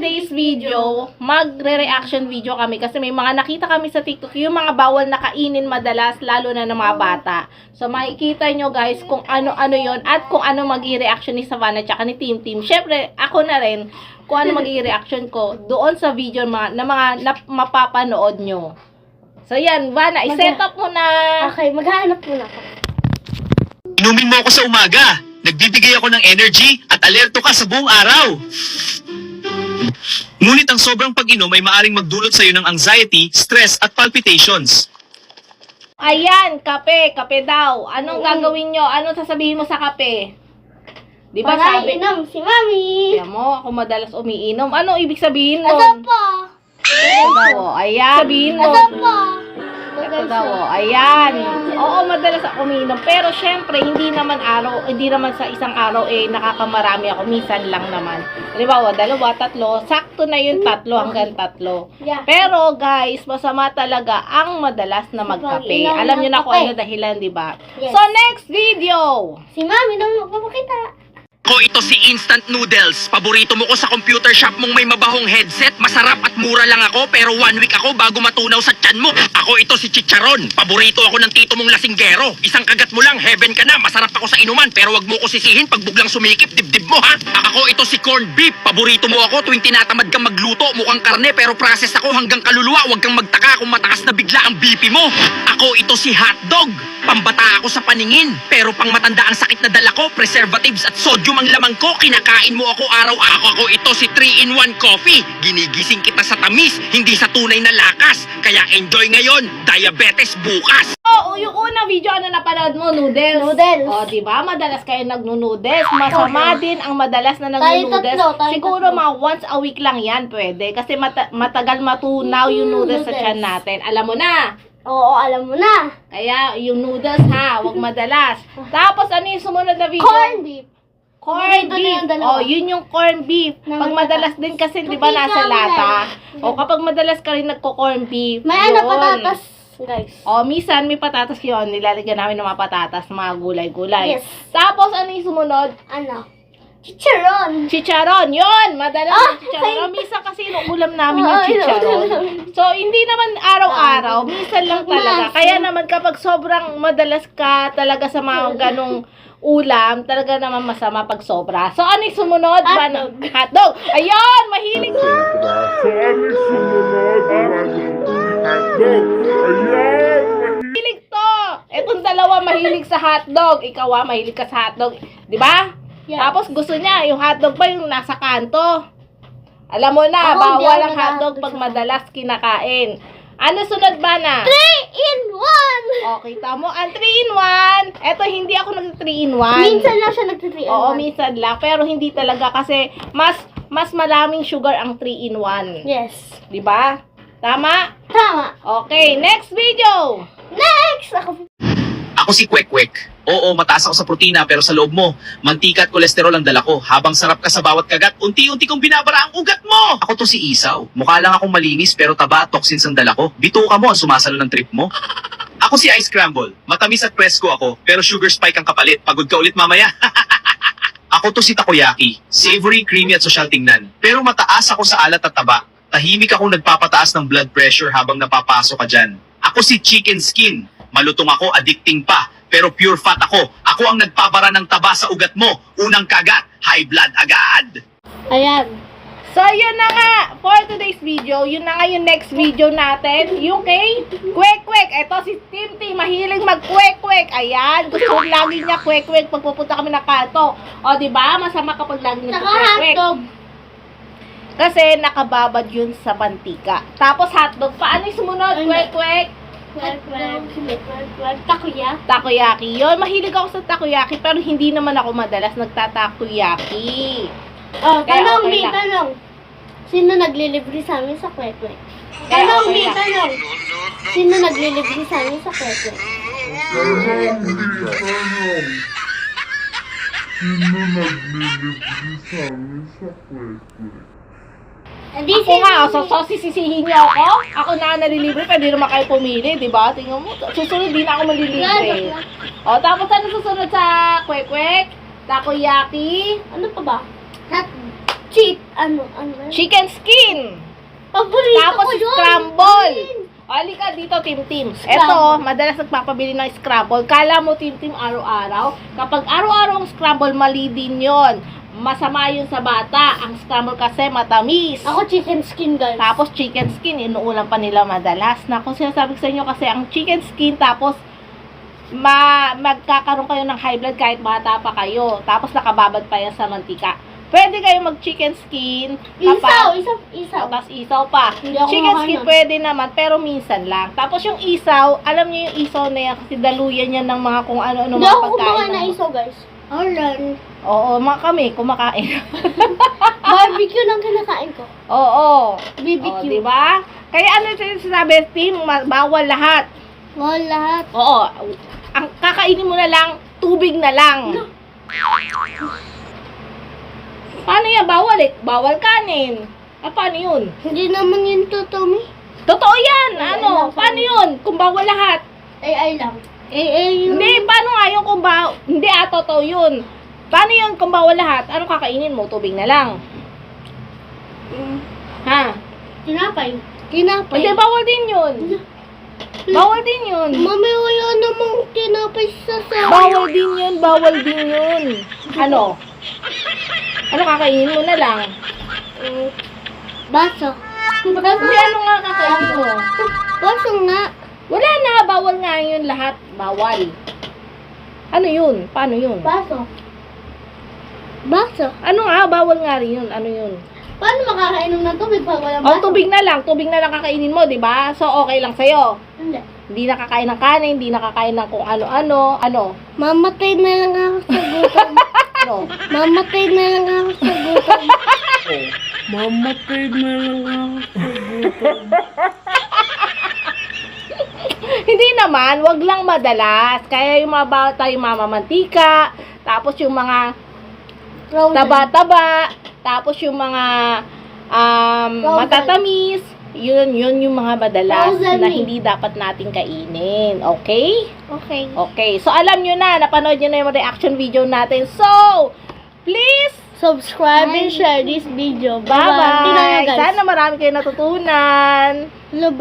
today's video, magre-reaction video kami kasi may mga nakita kami sa TikTok, yung mga bawal na kainin madalas, lalo na ng mga bata. So, makikita nyo guys kung ano-ano yon at kung ano mag-i-reaction ni Savannah tsaka ni Team Team. Syempre, ako na rin, kung ano mag-i-reaction ko doon sa video na mga mapapanood nyo. So, yan, Vanna, i-set up mo na. Okay, maghahanap muna ako. Inumin mo ako sa umaga. Nagbibigay ako ng energy at alerto ka sa buong araw. Ngunit ang sobrang pag-inom ay maaring magdulot sa iyo ng anxiety, stress at palpitations. Ayan, kape daw. Anong gagawin nyo? Anong sasabihin mo sa kape? Di ba sabi? Inom si Mami. Kaya mo, ako madalas umiinom. Anong ibig sabihin mo? Ito po. Ito daw, ayan. Sabihin mo. Ito po. Ito daw, ayan. Oo, madalas ako umiinom. Pero syempre, hindi naman sa isang araw nakakamarami ako. Minsan lang naman. Halimbawa, 2, 3. Sakto na yung 3 hanggang 3. Yeah. Pero guys, masama talaga ang madalas na magkape. Alam nyo na kung ano dahilan, di ba? Yes. So, next video! Si Mami na magpapakita. Ko ito si Instant Noodles. Paborito mo ko sa computer shop mong may mabahong headset. Masarap at mura lang ako pero 1 week ako bago matunaw sa tiyan mo. Ako ito si Chicharon. Paborito ako ng tito mong lasinggero. Isang kagat mo lang, heaven ka na. Masarap ako sa inuman pero wag mo ko sisihin pag buglang sumikip dibdib mo ha. Ako ito si Corned Beef. Paborito mo ako tuwing tinatamad kang magluto. Mukhang karne pero process ako hanggang kaluluwa. Wag kang magtaka kung mataas na bigla ang BP mo. Ako ito si Hotdog. Pambata ako sa paningin, pero pang matanda ang sakit na dala ko, preservatives at sodium ang laman ko, kinakain mo ako araw-araw. Ako ito si 3-in-1 coffee, ginigising kita sa tamis, hindi sa tunay na lakas, kaya enjoy ngayon, diabetes bukas. Oo, yung unang video ano napanood mo, noodles. Noodles. O, di ba? Madalas kayo nagno-noodles. Masama din ang madalas na nagno-noodles. Tayo Siguro tatlo. mga once a week lang yan pwede. Kasi matagal matunaw yung noodles sa tiyan natin. Alam mo na. Oo, alam mo na. Kaya yung noodles ha, wag madalas. Tapos ano yung sumunod na video? Corned beef. Corned Paborito na beef. yung dalawa. Oh, yun yung corned beef. Na Pag madalas din kasi, di ba, nasa lata. O, kapag madalas ka rin nagko-corned beef, May ano yun. patatas, guys. O, minsan may patatas yun. Nilalagyan namin ng mga patatas, mga gulay-gulay. Yes. Tapos, ano yung sumunod? Ano? Chicharon. Chicharon. Yun! Madalas Ah, yung chicharon. okay. Minsan kasi ulam namin yung Ah, chicharon. yun. So, hindi naman araw-araw. Minsan lang talaga. Kaya naman kapag sobrang madalas ka talaga sa mga ganong ulam, talaga naman masama pag sobra. So, ano yung sumunod? Hotdog. Hotdog. Ayun! Mahilig So, ano sumunod? Hotdog. Ayan! Mahilig to! Etong dalawa mahilig sa hotdog. Ikaw mahilig ka sa hotdog. Di ba? Yeah. Tapos gusto niya, yung hotdog pa yung nasa kanto. Alam mo na, Ako, hindi bawal ako ang hotdog pag nag-hotdog madalas kinakain. Ano sunod ba na? 3-in-1. O, kita mo, ang 3-in-1. Eto, hindi ako nag-3-in-1. Minsan lang siya nag-3-in-1. Oo, minsan lang. Pero hindi talaga kasi mas maraming sugar ang 3-in-1. Yes. Di ba? Tama? Tama. Okay, next video. Next! Ako si Kwek-Kwek. Oo, mataas ako sa protina pero sa loob mo, mantika at kolesterol ang dala ko. Habang sarap ka sa bawat kagat, unti-unti kong binabara ang ugat mo. Ako to si Isaw. Mukha lang akong malinis pero taba at toxins ang dala ko. Bituka mo ang sumasalo ng trip mo. Ako si Ice Scramble. Matamis at presko ako pero sugar spike ang kapalit. Pagod ka ulit mamaya. Ako to si Takoyaki. Savory, creamy at sosyal tingnan. Pero mataas ako sa alat at taba. Tahimik akong nagpapataas ng blood pressure habang napapasok ka dyan. Ako si Chicken Skin. Malutong ako, addicting pa. Pero pure fat ako. Ako ang nagpapara ng taba sa ugat mo. Unang kagat, high blood agad. Ayan. So, yun na nga. For today's video, yun na nga yung next video natin. Yung kay Kwek-Kwek. Ito si Team Team. Mahilig mag-kwek-kwek. Ayan. Gusto lagi niya kwek-kwek pag pupunta kami ng kanto. O, diba? Masama kapag lagi niya kwek-kwek. Naka-hotdog. Kasi nakababad yun sa mantika. Tapos hotdog. Paano yung sumunod? Kwek-kwek. Takoyaki. Takoyaki. Yun, mahilig ako sa takoyaki. Pero hindi naman ako madalas nagtatakoyaki. Oh, Kaya tanong, okay may lang. tanong. Sino naglilibre sa amin sa Kwek-Kwek? Kaya Tanong, okay may lang. tanong. Sino naglilibre sa amin sa Kwek-Kwek? Sino naglilibre sa amin sa kwek-kwek? Hindi Ako nga, so sisisihin niyo ako? Ako na nalilibre, pwede naman kayo pumili, di ba? Tingnan mo, susunod din ako malilibre. O, tapos ano susunod sa kwek-kwek? Takoyaki. Ano pa ba? Ano? Chicken skin. Paborito Tapos ko yun. scramble. Halika dito, Tim. Ito, Scramble. madalas nagpapabili ng scramble. Kala mo, Tim, araw-araw. Kapag araw-araw ang scramble, mali din yon. Masama yun sa bata. Ang scramble kasi matamis. Ako chicken skin, guys. Tapos chicken skin, inuulam pa nila madalas. Naku, sinasabi ko sa inyo kasi ang chicken skin, tapos magkakaroon kayo ng high blood kahit bata pa kayo. Tapos nakababad pa yan sa mantika. Pwede kayo mag-chicken skin. Isaw. Tapos isaw pa. Hindi ako Chicken kumakain skin nun. pwede naman, pero minsan lang. Tapos yung isaw, alam niyo yung isaw na yan kasi daluyan yan ng mga kung ano-ano Hindi mga ako kumakain ng- na isaw, guys. Alright. Oo, kami kumakain. Barbecue lang kinakain ko. Oo. BBQ. Oh, di ba? Kaya ano yung sinasabi, Tim, bawal lahat. Lahat. Oo. Ang kakainin mo na lang, tubig na lang. Paano yan? Bawal eh. Bawal kanin. Paano yun? Hindi naman yun to, Tommy. Totoo yan. Ay, Ano? lang. Paano yun? Kung bawal lahat. Ay lang. Yun. Hindi, paano nga yung kung bawal? Hindi, totoo yun. Paano yun kung bawal lahat? Anong kakainin mo? Tubig na lang. Ha? Tinapay. Hindi, bawal din yun. Bawal din yun. Mami, wala namang tinapay sa Bawal din yun, bawal din yun. Ano? Ano kakainin mo na lang? Baso. Hindi, ano nga kakainin mo? Baso nga. Wala na, bawal nga yun lahat. Bawal. Ano yun? Paano yun? Baso. Ano nga, bawal nga rin yun. Ano yun? Paano makakainom ng tubig pag walang O, baso? tubig na lang kakainin mo, di ba? So, okay lang sa'yo. Hindi. Hindi nakakain ng kanin, hindi nakakain ng kung ano-ano. Ano? Mamatay na lang ako sa gutom. Ano? Mamatay na lang ako sa gutom. Mamatay na lang ako sa gutom. Hindi naman, wag lang madalas. Kaya yung mga bata, yung mamamantika, tapos yung mga Frozen. taba-taba, tapos yung mga matatamis, yun yung mga madalas Frozen na meat. hindi dapat natin kainin. Okay? Okay. Okay. So, alam nyo na, napanood nyo na yung reaction video natin. So, please, Subscribe and share this video. bye-bye. Tingnan nyo, guys. Sana marami kayo natutunan. Love,